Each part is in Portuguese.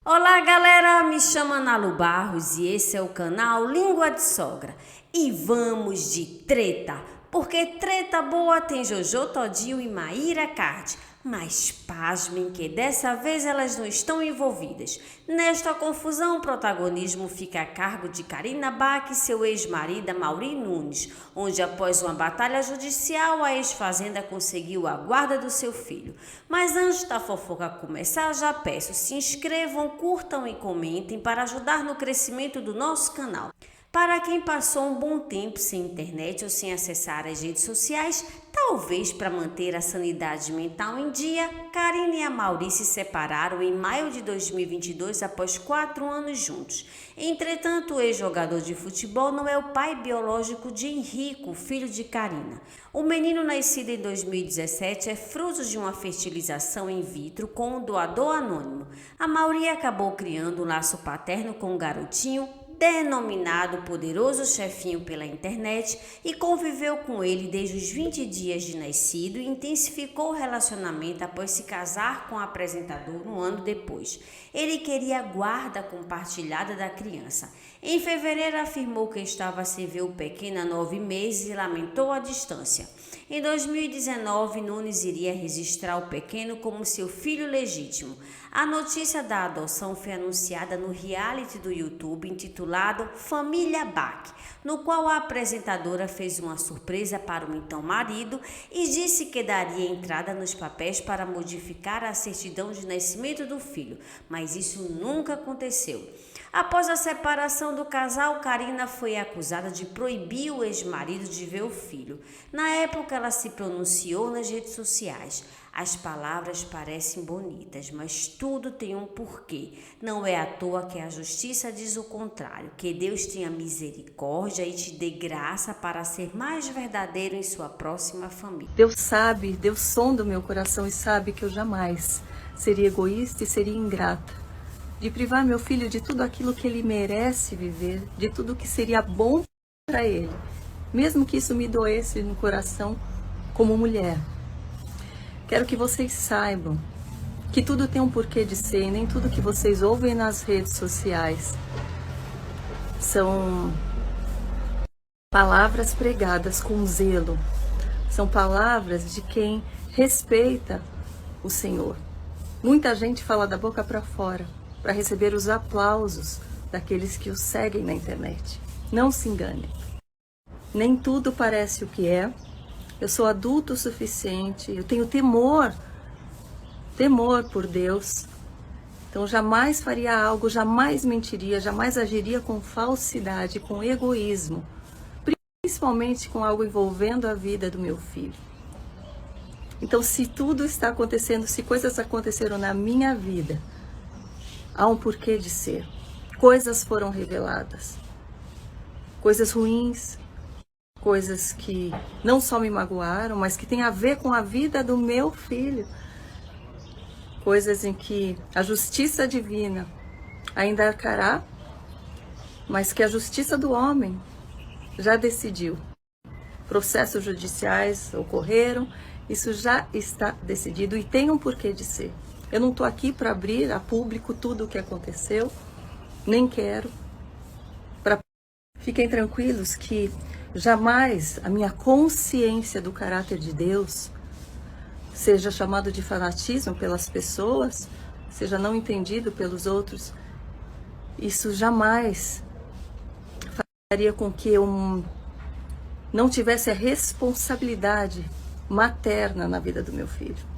Olá galera, me chamo Analu Barros e esse é o canal Língua de Sogra. E vamos de treta, porque treta boa tem Jojo Todinho e Maíra Card. Mas pasmem que dessa vez elas não estão envolvidas. Nesta confusão, o protagonismo fica a cargo de Karina Bach e seu ex-marido Amaury Nunes, onde após uma batalha judicial, a ex-fazenda conseguiu a guarda do seu filho. Mas antes da fofoca começar, já peço, se inscrevam, curtam e comentem para ajudar no crescimento do nosso canal. Para quem passou um bom tempo sem internet ou sem acessar as redes sociais, talvez para manter a sanidade mental em dia, Karina e Amaury se separaram em maio de 2022 após 4 anos juntos. Entretanto, o ex-jogador de futebol não é o pai biológico de Henrico, filho de Karina. O menino nascido em 2017 é fruto de uma fertilização in vitro com um doador anônimo. Amaury acabou criando um laço paterno com o garotinho, denominado Poderoso Chefinho pela internet, e conviveu com ele desde os 20 dias de nascido e intensificou o relacionamento após se casar com o apresentador um ano depois. Ele queria a guarda compartilhada da criança. Em fevereiro afirmou que estava sem ver o pequeno há 9 meses e lamentou a distância. Em 2019, Nunes iria registrar o pequeno como seu filho legítimo. A notícia da adoção foi anunciada no reality do YouTube intitulado Família Bach, no qual a apresentadora fez uma surpresa para o então marido e disse que daria entrada nos papéis para modificar a certidão de nascimento do filho, mas isso nunca aconteceu. Após a separação do casal, Karina foi acusada de proibir o ex-marido de ver o filho. Na época, ela se pronunciou nas redes sociais. As palavras parecem bonitas, mas tudo tem um porquê. Não é à toa que a justiça diz o contrário. Que Deus tenha misericórdia e te dê graça para ser mais verdadeiro em sua próxima família. Deus sabe, Deus sonda o meu coração e sabe que eu jamais seria egoísta e seria ingrata de privar meu filho de tudo aquilo que ele merece viver, de tudo que seria bom para ele, mesmo que isso me doesse no coração como mulher. Quero que vocês saibam que tudo tem um porquê de ser, e nem tudo que vocês ouvem nas redes sociais são palavras pregadas com zelo, são palavras de quem respeita o Senhor. Muita gente fala da boca para fora para receber os aplausos daqueles que o seguem na internet. Não se enganem. Nem tudo parece o que é. Eu sou adulto o suficiente, eu tenho temor por Deus. Então jamais faria algo, jamais mentiria, jamais agiria com falsidade, com egoísmo, principalmente com algo envolvendo a vida do meu filho. Então, se tudo está acontecendo, se coisas aconteceram na minha vida, há um porquê de ser. Coisas foram reveladas. Coisas ruins, coisas que não só me magoaram, mas que têm a ver com a vida do meu filho. Coisas em que a justiça divina ainda arcará, mas que a justiça do homem já decidiu. Processos judiciais ocorreram, isso já está decidido e tem um porquê de ser. Eu não estou aqui para abrir a público tudo o que aconteceu, nem quero. Fiquem tranquilos que jamais a minha consciência do caráter de Deus seja chamado de fanatismo pelas pessoas, seja não entendido pelos outros. Isso jamais faria com que eu não tivesse a responsabilidade materna na vida do meu filho.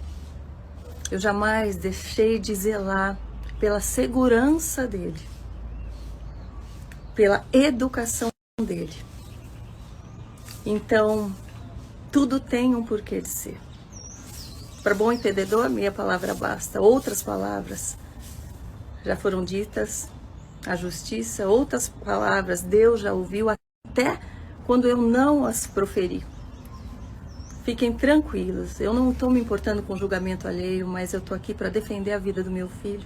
Eu jamais deixei de zelar pela segurança dele, pela educação dele. Então, tudo tem um porquê de ser. Para bom entendedor, minha palavra basta. Outras palavras já foram ditas, a justiça, outras palavras Deus já ouviu até quando eu não as proferi. Fiquem tranquilos, eu não estou me importando com julgamento alheio, mas eu estou aqui para defender a vida do meu filho.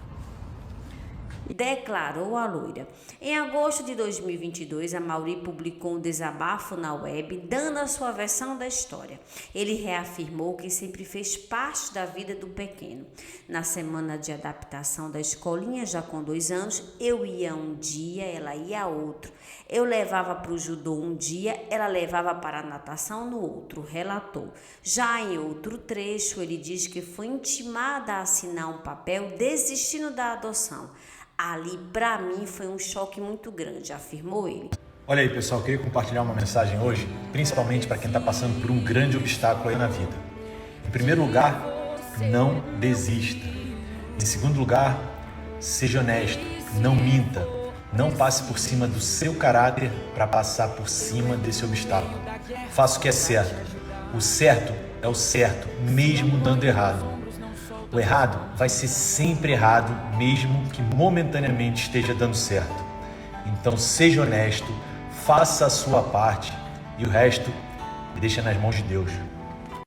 declarou a loira. Em agosto de 2022, Amaury publicou um desabafo na web, dando a sua versão da história. Ele reafirmou que sempre fez parte da vida do pequeno. Na semana de adaptação da escolinha, já com 2 anos, eu ia um dia, ela ia outro. Eu levava para o judô um dia, ela levava para a natação no outro, relatou. Já em outro trecho, ele diz que foi intimada a assinar um papel desistindo da adoção. Ali, para mim, foi um choque muito grande, afirmou ele. Olha aí, pessoal, eu queria compartilhar uma mensagem hoje, principalmente para quem está passando por um grande obstáculo aí na vida. Em primeiro lugar, não desista. Em segundo lugar, seja honesto, não minta. Não passe por cima do seu caráter para passar por cima desse obstáculo. Faça o que é certo. O certo é o certo, mesmo dando errado. O errado vai ser sempre errado, mesmo que momentaneamente esteja dando certo. Então seja honesto, faça a sua parte e o resto deixa nas mãos de Deus.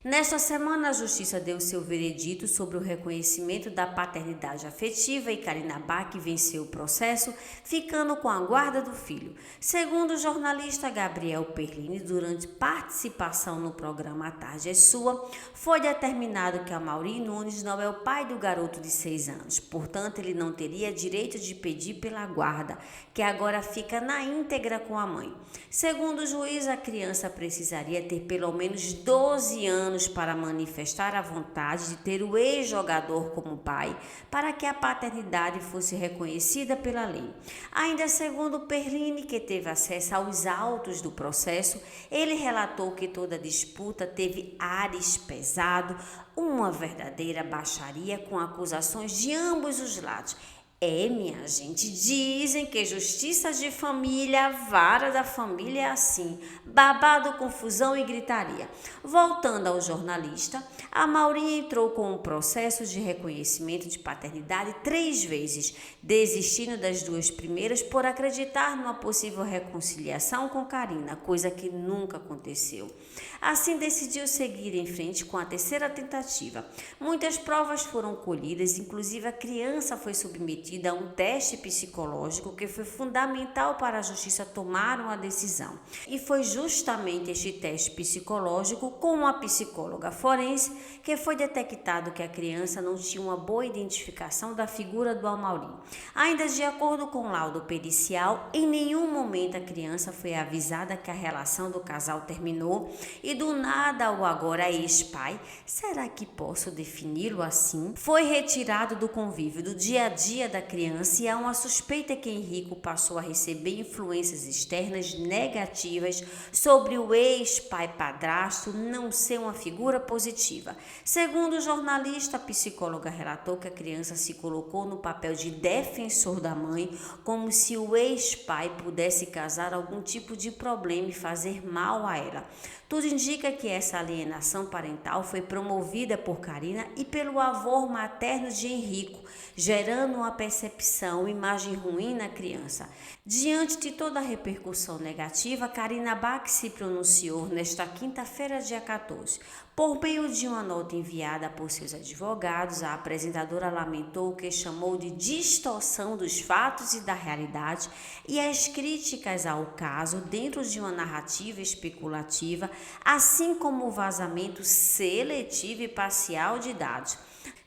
Nesta semana, a Justiça deu seu veredito sobre o reconhecimento da paternidade afetiva e Karina Bach venceu o processo, ficando com a guarda do filho. Segundo o jornalista Gabriel Perlini, durante participação no programa A Tarde é Sua, foi determinado que Amaury Nunes não é o pai do garoto de 6 anos. Portanto, ele não teria direito de pedir pela guarda, que agora fica na íntegra com a mãe. Segundo o juiz, a criança precisaria ter pelo menos 12 anos para manifestar a vontade de ter o ex-jogador como pai, para que a paternidade fosse reconhecida pela lei. Ainda segundo Perlini, que teve acesso aos autos do processo, ele relatou que toda a disputa teve ares pesado, uma verdadeira baixaria com acusações de ambos os lados. Minha gente, dizem que justiça de família, vara da família é assim, babado, confusão e gritaria. Voltando ao jornalista, Amaury entrou com um processo de reconhecimento de paternidade 3 vezes, desistindo das 2 primeiras por acreditar numa possível reconciliação com Karina, coisa que nunca aconteceu. Assim, decidiu seguir em frente com a 3ª tentativa. Muitas provas foram colhidas, inclusive a criança foi submetida a um teste psicológico que foi fundamental para a justiça tomar uma decisão. E foi justamente este teste psicológico com a psicóloga forense que foi detectado que a criança não tinha uma boa identificação da figura do Amaury. Ainda de acordo com o laudo pericial, em nenhum momento a criança foi avisada que a relação do casal terminou e do nada o agora ex-pai, será que posso defini-lo assim? Foi retirado do convívio do dia a dia da criança e há uma suspeita que Henrico passou a receber influências externas negativas sobre o ex-pai padrasto não ser uma figura positiva. Segundo o jornalista, a psicóloga relatou que a criança se colocou no papel de defensor da mãe, como se o ex-pai pudesse causar algum tipo de problema e fazer mal a ela. Tudo indica que essa alienação parental foi promovida por Karina e pelo avô materno de Henrico, gerando uma percepção, imagem ruim na criança. Diante de toda a repercussão negativa, Karina Bach se pronunciou nesta quinta-feira, dia 14. Por meio de uma nota enviada por seus advogados, a apresentadora lamentou o que chamou de distorção dos fatos e da realidade e as críticas ao caso dentro de uma narrativa especulativa, assim como o vazamento seletivo e parcial de dados.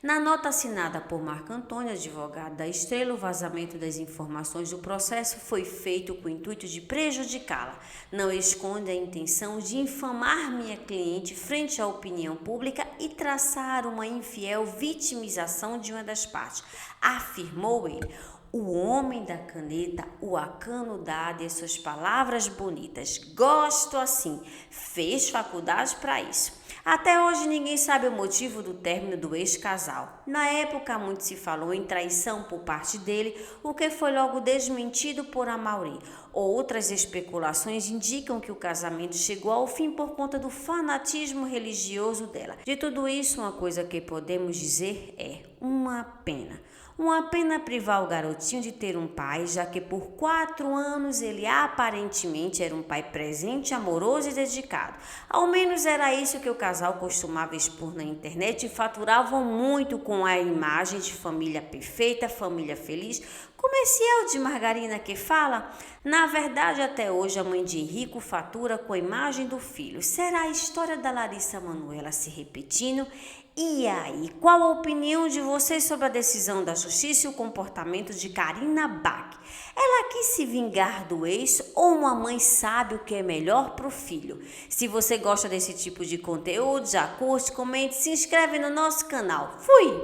Na nota assinada por Marco Antônio, advogado da Estrela, o vazamento das informações do processo foi feito com o intuito de prejudicá-la. Não esconde a intenção de infamar minha cliente frente à opinião pública e traçar uma infiel vitimização de uma das partes, afirmou ele. O homem da caneta, o acanudado e suas palavras bonitas. Gosto assim. Fez faculdade para isso. Até hoje ninguém sabe o motivo do término do ex-casal. Na época, muito se falou em traição por parte dele, o que foi logo desmentido por Amaury. Outras especulações indicam que o casamento chegou ao fim por conta do fanatismo religioso dela. De tudo isso, uma coisa que podemos dizer é uma pena. Uma pena privar o garotinho de ter um pai, já que por 4 anos ele aparentemente era um pai presente, amoroso e dedicado. Ao menos era isso que o casal costumava expor na internet e faturavam muito com a imagem de família perfeita, família feliz. Comercial de margarina que fala? Na verdade, até hoje a mãe de Henrico fatura com a imagem do filho. Será a história da Larissa Manoela se repetindo? E aí, qual a opinião de vocês sobre a decisão da justiça e o comportamento de Karina Bach? Ela quis se vingar do ex ou uma mãe sabe o que é melhor para o filho? Se você gosta desse tipo de conteúdo, já curte, comente, se inscreve no nosso canal. Fui!